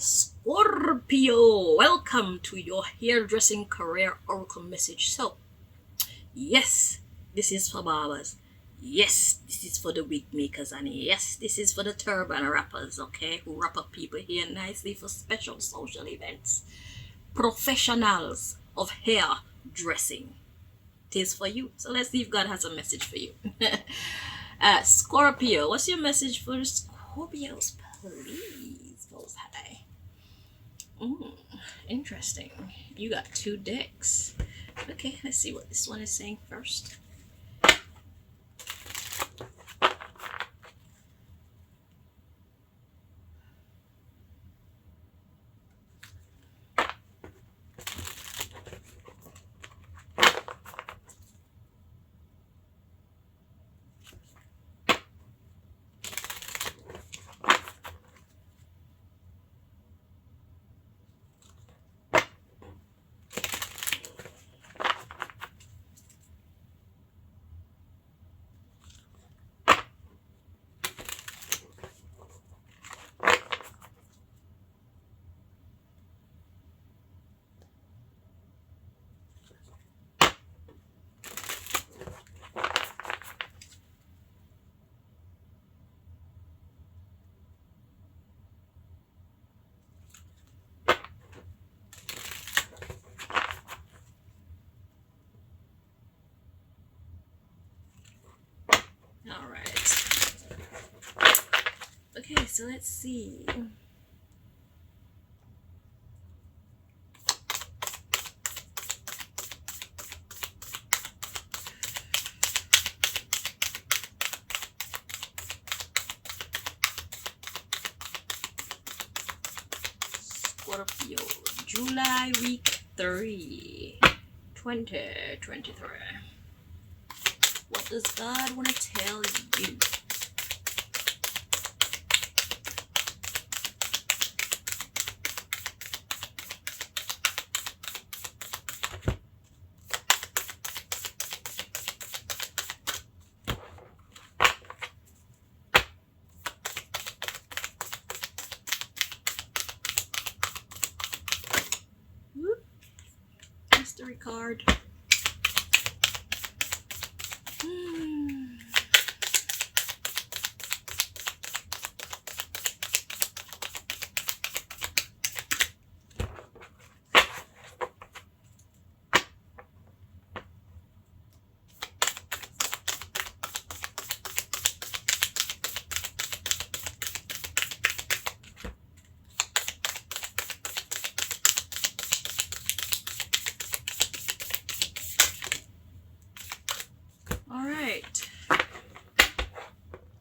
Scorpio, welcome to your hairdressing career oracle message. So, yes, this is for barbers. Yes, this is for the wig makers, and yes, this is for the turban wrappers, okay, who wrap up people here nicely for special social events. Professionals of hair dressing. It is for you. So let's see if God has a message for you. Scorpio, what's your message for the Scorpios, please? Most high. Interesting. You got two decks. Okay, let's see what this one is saying first. All right. Okay, so let's see. Scorpio, July week 3, 2023. What does God want to tell you? Whoop. Mystery card. All right,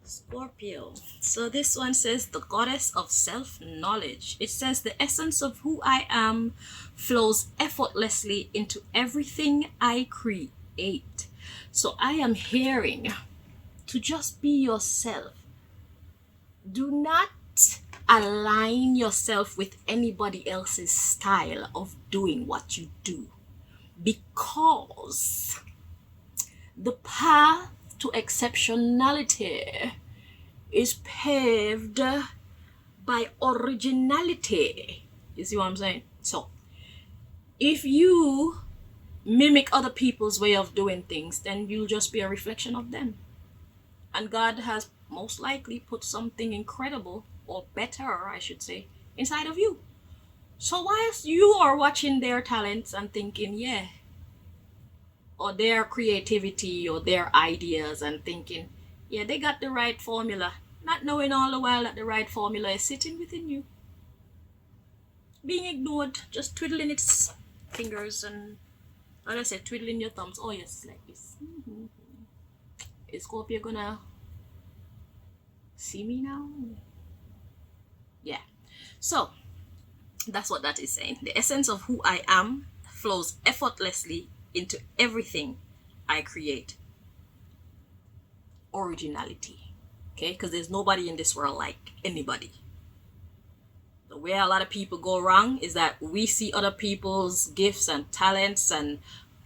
Scorpio. So this one says the goddess of self-knowledge. It says the essence of who I am flows effortlessly into everything I create. So I am hearing to just be yourself. Do not align yourself with anybody else's style of doing what you do, because the path to exceptionality is paved by originality. You see what I'm saying? So, if you mimic other people's way of doing things, then you'll just be a reflection of them. And God has most likely put something incredible, or better, I should say, inside of you. So, whilst you are watching their talents and thinking, yeah, or their creativity or their ideas and thinking, yeah, they got the right formula, not knowing all the while that the right formula is sitting within you, being ignored, just twiddling its fingers and, like I said, twiddling your thumbs. Oh yes, like this. Is Scorpio gonna see me now? Yeah. So that's what that is saying. The essence of who I am flows effortlessly into everything I create. Originality. Okay? Because there's nobody in this world like anybody. The way a lot of people go wrong is that we see other people's gifts and talents and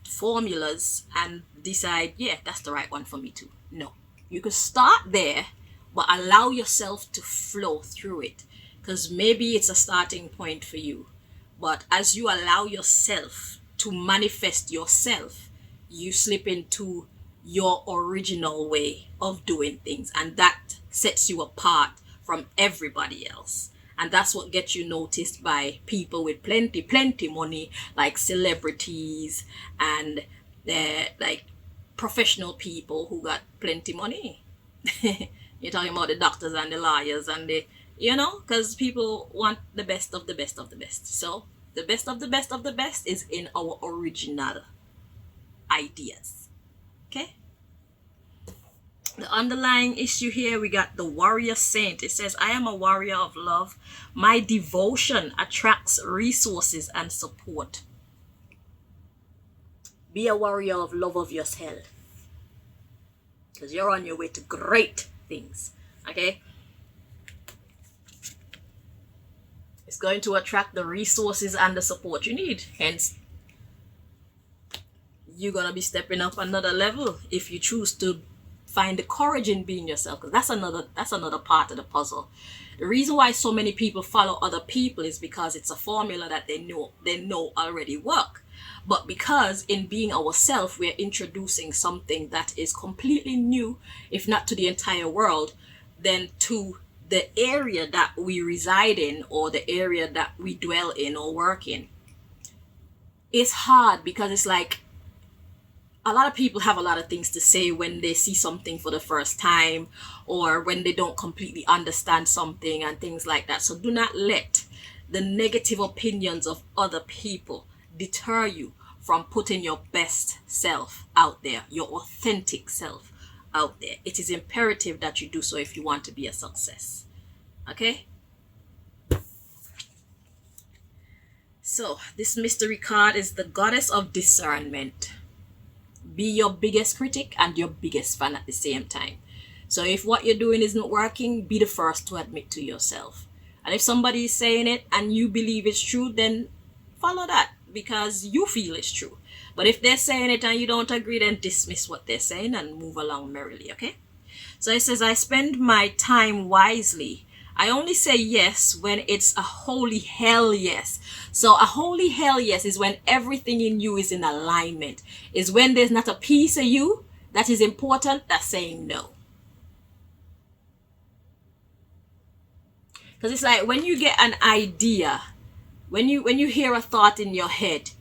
formulas and decide, yeah, that's the right one for me too. No. You can start there, but allow yourself to flow through it. because maybe it's a starting point for you. But as you allow yourself to manifest yourself, you slip into your original way of doing things, and that sets you apart from everybody else. And that's what gets you noticed by people with plenty money, like celebrities and like professional people who got plenty money. You're talking about the doctors and the lawyers and the, because people want the best of the best of the best. So the best of the best of the best is in our original ideas. Okay? The underlying issue here, we got the warrior saint. It says, I am a warrior of love. My devotion attracts resources and support. Be a warrior of love of yourself, because you're on your way to great things. Okay? It's going to attract the resources and the support you need. Hence, you're going to be stepping up another level if you choose to find the courage in being yourself, because that's another part of the puzzle. The reason why so many people follow other people is because it's a formula that they know already work. But because in being ourselves, we're introducing something that is completely new, if not to the entire world, then to the area that we reside in, or the area that we dwell in or work in. It's hard because it's like, a lot of people have a lot of things to say when they see something for the first time, or when they don't completely understand something and things like that. So do not let the negative opinions of other people deter you from putting your best self out there, your authentic self out there. It is imperative that you do so if you want to be a success. Okay? So this mystery card is the Goddess of Discernment. Be your biggest critic and your biggest fan at the same time. So if what you're doing isn't working, be the first to admit to yourself. And if somebody is saying it and you believe it's true, then follow that because you feel it's true. But if they're saying it and you don't agree, then dismiss what they're saying and move along merrily, okay? So it says, I spend my time wisely. I only say yes when it's a holy hell yes. So a holy hell yes is when everything in you is in alignment. Is when there's not a piece of you that is important that's saying no. Because it's like when you get an idea, when you hear a thought in your head,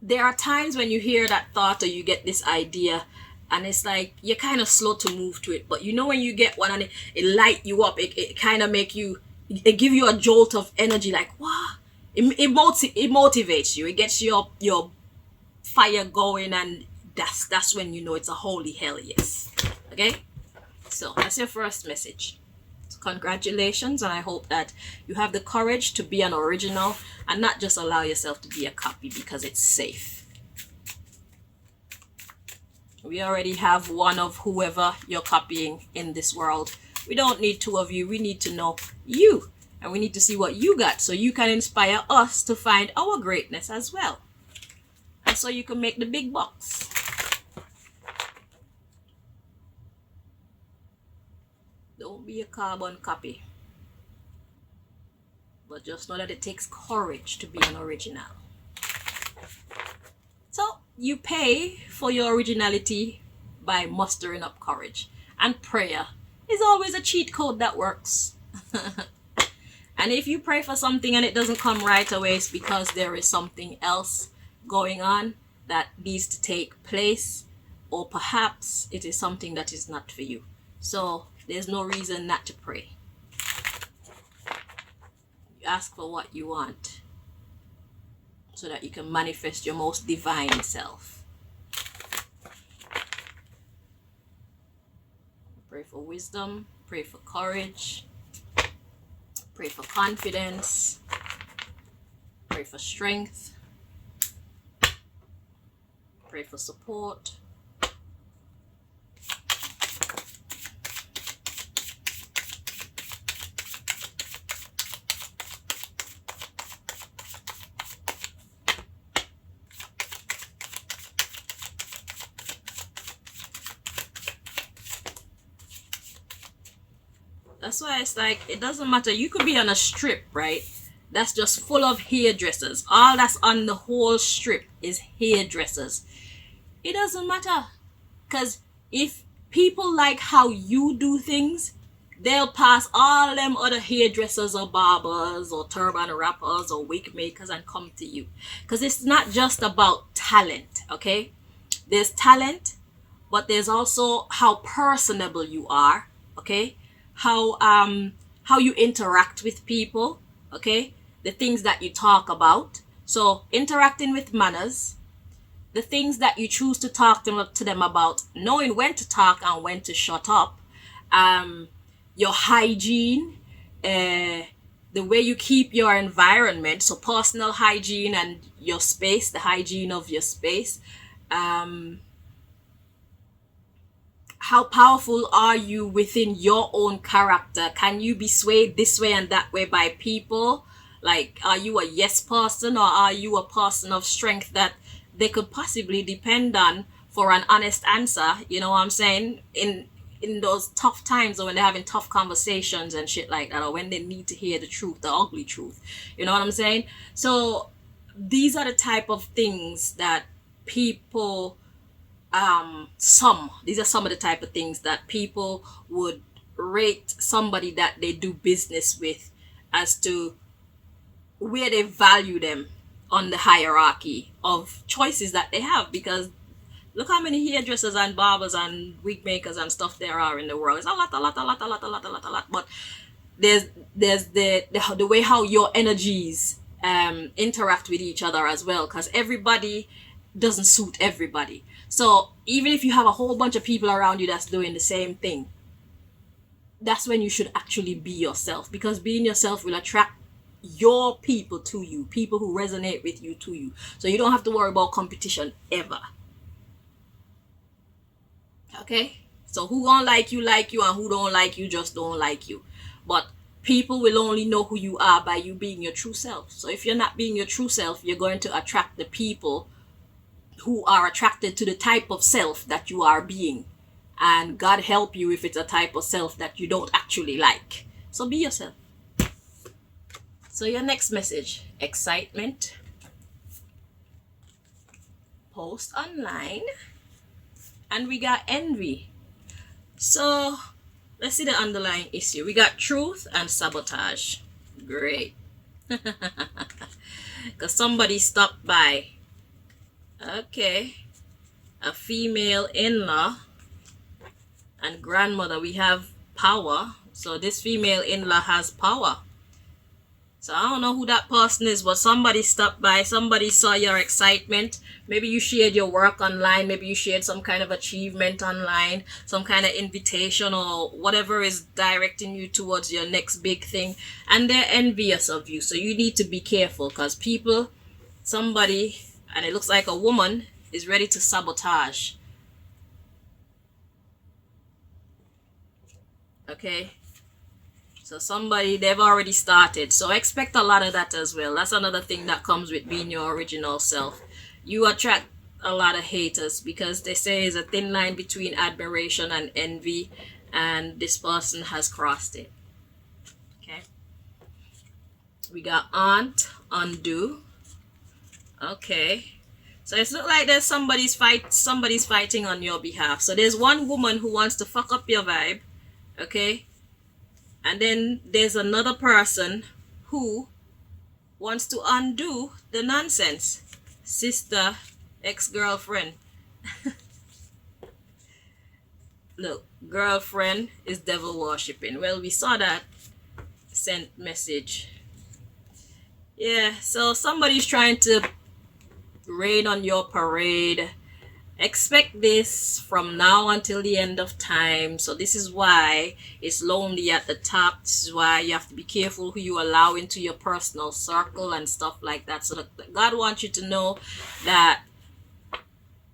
there are times when you hear that thought or you get this idea, and it's like you're kind of slow to move to it. But when you get one and it light you up, it kind of make you, it give you a jolt of energy, like wow, it motivates you, it gets your fire going, and that's when you know it's a holy hell yes. Okay, so that's your first message. So congratulations, and I hope that you have the courage to be an original and not just allow yourself to be a copy because it's safe. We already have one of whoever you're copying in this world. We don't need two of you. We need to know you. And we need to see what you got so you can inspire us to find our greatness as well. And so you can make the big bucks. Don't be a carbon copy. But just know that it takes courage to be an original. So you pay for your originality by mustering up courage. And prayer is always a cheat code that works. And if you pray for something and it doesn't come right away, it's because there is something else going on that needs to take place, or perhaps it is something that is not for you. So there's no reason not to pray. You ask for what you want, so that you can manifest your most divine self. Pray for wisdom, pray for courage, pray for confidence, pray for strength, pray for support. That's why it's like, it doesn't matter. You could be on a strip, right? That's just full of hairdressers. All that's on the whole strip is hairdressers. It doesn't matter. Because if people like how you do things, they'll pass all them other hairdressers or barbers or turban wrappers or wig makers and come to you. Because it's not just about talent, okay? There's talent, but there's also how personable you are, okay? How you interact with people, okay? The things that you talk about. So interacting with manners, the things that you choose to talk to them about, knowing when to talk and when to shut up, your hygiene, the way you keep your environment, so personal hygiene and your space, the hygiene of your space. How powerful are you within your own character? Can you be swayed this way and that way by people? Like, are you a yes person, or are you a person of strength that they could possibly depend on for an honest answer? You know what I'm saying? In those tough times, or when they're having tough conversations and shit like that, or when they need to hear the truth, the ugly truth. You know what I'm saying? So these are the type of things that people these are some of the type of things that people would rate somebody that they do business with as to where they value them on the hierarchy of choices that they have. Because look how many hairdressers and barbers and wig makers and stuff there are in the world. It's a lot. But there's the way how your energies interact with each other as well, because everybody doesn't suit everybody. So even if you have a whole bunch of people around you that's doing the same thing, that's when you should actually be yourself, because being yourself will attract your people to you, people who resonate with you to you. So you don't have to worry about competition ever. Okay? So who gonna like you, and who don't like you, just don't like you. But people will only know who you are by you being your true self. So if you're not being your true self, you're going to attract the people who are attracted to the type of self that you are being. And God help you if it's a type of self that you don't actually like. So be yourself. So your next message: excitement, post online, and we got envy. So let's see the underlying issue. We got truth and sabotage. Great. Because somebody stopped by. Okay. A female in-law and grandmother. We have power. So this female in-law has power. So I don't know who that person is, but somebody stopped by. Somebody saw your excitement. Maybe you shared your work online. Maybe you shared some kind of achievement online, some kind of invitation or whatever is directing you towards your next big thing. And they're envious of you. So you need to be careful, because somebody, and it looks like a woman, is ready to sabotage. Okay? So they've already started. So expect a lot of that as well. That's another thing that comes with being your original self. You attract a lot of haters, because they say there's a thin line between admiration and envy, and this person has crossed it. Okay. We got aunt, undo. Okay. So it's not like there's somebody's fighting on your behalf. So there's one woman who wants to fuck up your vibe. Okay. And then there's another person who wants to undo the nonsense. Sister, ex-girlfriend. Look, girlfriend is devil worshipping. Well, we saw that sent message. Yeah, so somebody's trying to rain on your parade. Expect this from now until the end of time. So this is why it's lonely at the top. This is why you have to be careful who you allow into your personal circle and stuff like that. So that God wants you to know that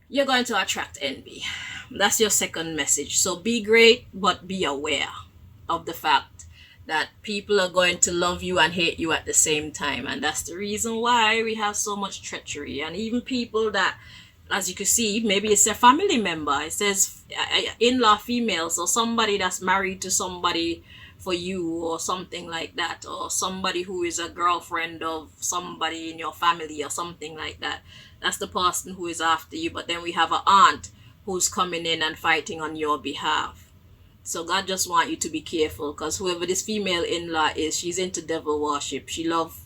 you're going to attract envy. That's your second message. So be great, but be aware of the fact that people are going to love you and hate you at the same time. And that's the reason why we have so much treachery. And even people that, as you can see, maybe it's a family member. It says in-law female, so somebody that's married to somebody for you, or something like that, or somebody who is a girlfriend of somebody in your family or something like that. That's the person who is after you. But then we have an aunt who's coming in and fighting on your behalf. So God just want you to be careful, because whoever this female in-law is, she's into devil worship. She love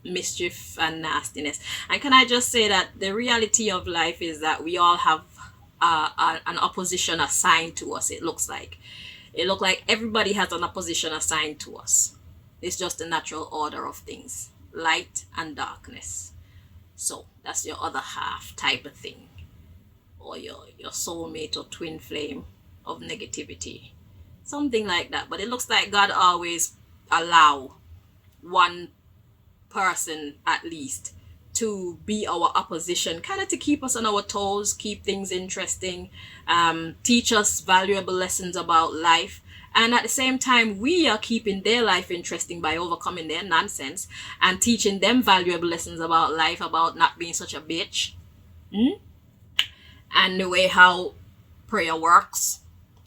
mischief and nastiness. And can I just say that the reality of life is that we all have an opposition assigned to us. It looks like everybody has an opposition assigned to us. It's just the natural order of things, light and darkness. So that's your other half type of thing, or your soulmate or twin flame of negativity, something like that. But it looks like God always allow one person at least to be our opposition, kind of to keep us on our toes, keep things interesting, teach us valuable lessons about life. And at the same time, we are keeping their life interesting by overcoming their nonsense and teaching them valuable lessons about life, about not being such a bitch. And the way how prayer works.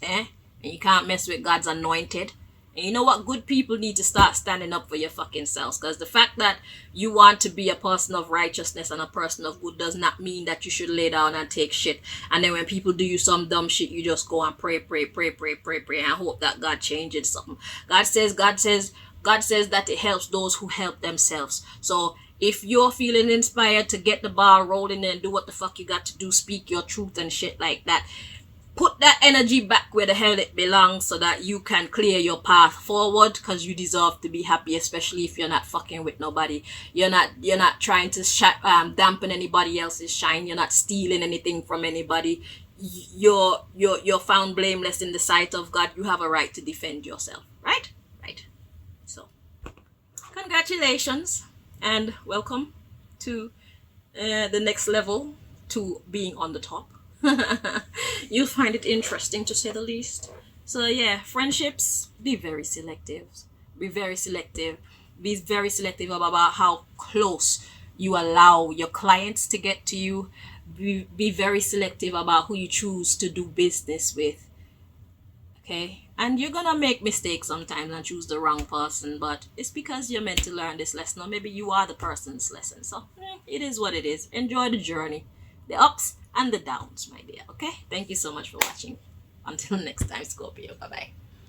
And you can't mess with God's anointed. And you know what? Good people need to start standing up for your fucking selves. Because the fact that you want to be a person of righteousness and a person of good does not mean that you should lay down and take shit. And then when people do you some dumb shit, you just go and pray, and hope that God changes something. God says that it helps those who help themselves. So if you're feeling inspired to get the ball rolling and do what the fuck you got to do, speak your truth and shit like that, put that energy back where the hell it belongs, so that you can clear your path forward, because you deserve to be happy, especially if you're not fucking with nobody. You're not trying to dampen anybody else's shine. You're not stealing anything from anybody. You're found blameless in the sight of God. You have a right to defend yourself. Right. So congratulations and welcome to the next level, to being on the top. You'll find it interesting, to say the least. So yeah, friendships, be very selective. Be very selective about how close you allow your clients to get to you. Be very selective about who you choose to do business with. Okay? And you're gonna make mistakes sometimes and choose the wrong person, but it's because you're meant to learn this lesson, or maybe you are the person's lesson. So it is what it is. Enjoy the journey, the ups and the downs, my dear. Okay? Thank you so much for watching. Until next time, Scorpio. Bye-bye.